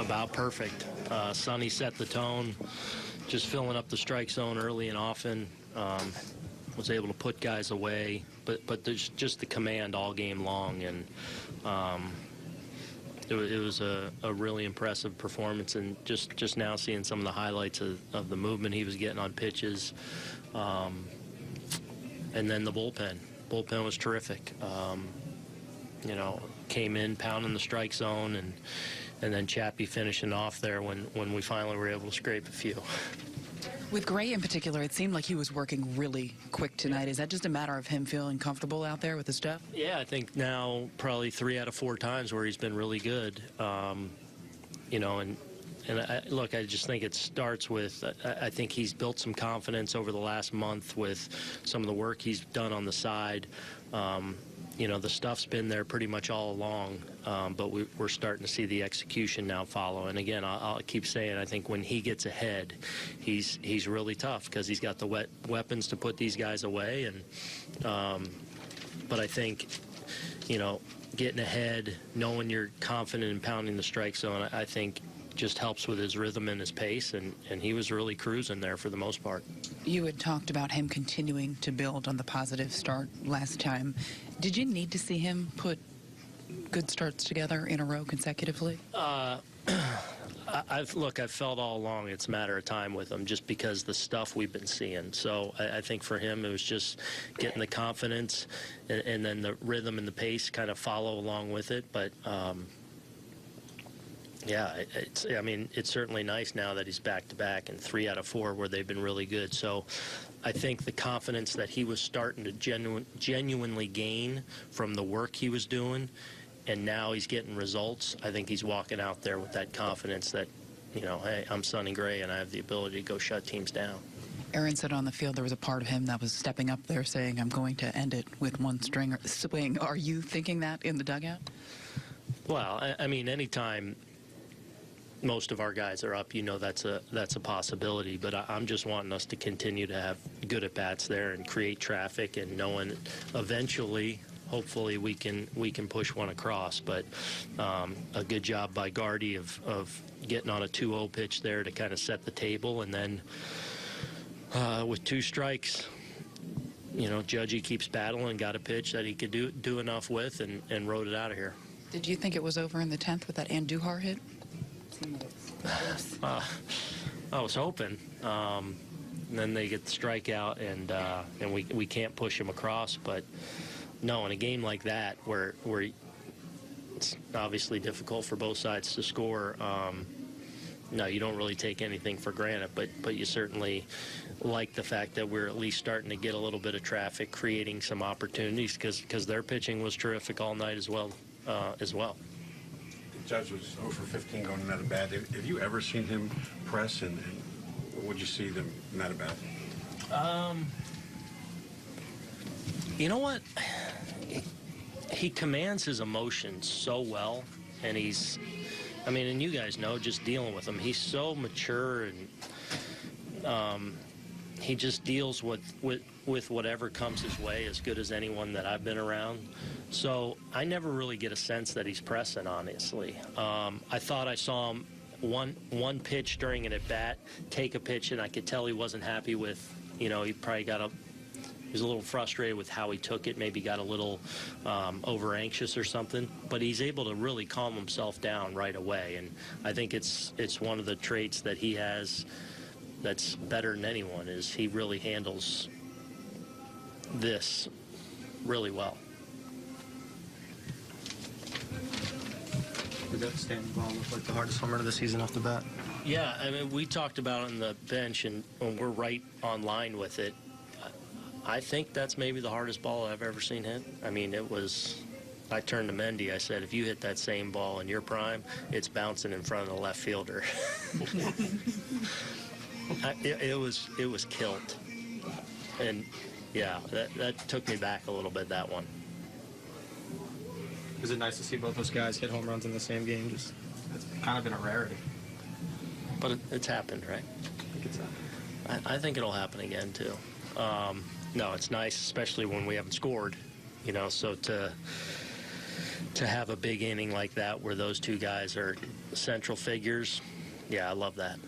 about perfect. Sonny set the tone, just filling up the strike zone early and often. Was able to put guys away, but there's just the command all game long, and it was a really impressive performance. And just now seeing some of the highlights of the movement he was getting on pitches, and then the bullpen was terrific. You know, came in pounding the strike zone, and then Chappie finishing off there when we finally were able to scrape a few. With Gray in particular, it seemed like he was working really quick tonight. Is that just a matter of him feeling comfortable out there with the stuff? Yeah, I think now probably 3 out of 4 times where he's been really good. You know, and look, I just think it starts with, I think he's built some confidence over the last month with some of the work he's done on the side. You know, the stuff's been there pretty much all along, but we're starting to see the execution now follow. And again, I'll keep saying, I think when he gets ahead, he's really tough because he's got the weapons to put these guys away. And but I think, you know, getting ahead, knowing you're confident in pounding the strike zone, I think just helps with his rhythm and his pace, and he was really cruising there for the most part. You had talked about him continuing to build on the positive start last time. Did you need to see him put good starts together in a row consecutively? I've felt all along it's a matter of time with him, just because the stuff we've been seeing. So I think for him it was just getting the confidence, and then the rhythm and the pace kind of follow along with it. But yeah, I mean, it's certainly nice now that he's back-to-back and 3 out of 4 where they've been really good. So I think the confidence that he was starting to genuinely gain from the work he was doing, and now he's getting results, I think he's walking out there with that confidence that, you know, hey, I'm Sonny Gray and I have the ability to go shut teams down. Aaron said on the field there was a part of him that was stepping up there saying, I'm going to end it with one swing. Are you thinking that in the dugout? Well, I mean, anytime most of our guys are up, you know, that's a possibility. But I'm just wanting us to continue to have good at bats there and create traffic, and knowing eventually, hopefully, we can push one across. But a good job by Gardy of getting on a 2-0 pitch there to kind of set the table, and then with 2 strikes, you know, Judgy keeps battling, got a pitch that he could do enough with, and rode it out of here. Did you think it was over in the 10th with that Andujar hit? I was hoping. And then they get the strikeout, and we can't push him across. But no, in a game like that, where it's obviously difficult for both sides to score, no, you don't really take anything for granted. But you certainly like the fact that we're at least starting to get a little bit of traffic, creating some opportunities, because their pitching was terrific all night as well. Judge was 0 for 15 going in at a bat. Have you ever seen him press, and would you see them in that a bat? You know what? He commands his emotions so well, and I mean, and you guys know, just dealing with him, he's so mature, and he just deals with whatever comes his way as good as anyone that I've been around. So I never really get a sense that he's pressing, honestly. I thought I saw him one pitch during an at-bat, take a pitch, and I could tell he wasn't happy with, you know, he probably he was a little frustrated with how he took it, maybe got a little over-anxious or something. But he's able to really calm himself down right away, and I think it's one of the traits that he has that's better than anyone, is he really handles this really well. Did that standing ball look like the hardest homer of the season off the bat? Yeah, I mean, we talked about it on the bench, and we're right on line with it. I think that's maybe the hardest ball I've ever seen hit. I mean, I turned to Mendy, I said, if you hit that same ball in your prime, it's bouncing in front of the left fielder. It was killed. And yeah, that took me back a little bit, that one. Is it nice to see both those guys hit home runs in the same game? Just, it's kind of been a rarity. But it's happened, right? I think it's happened. I think it'll happen again, too. No, it's nice, especially when we haven't scored, you know, so to to have a big inning like that where those two guys are central figures, yeah, I love that.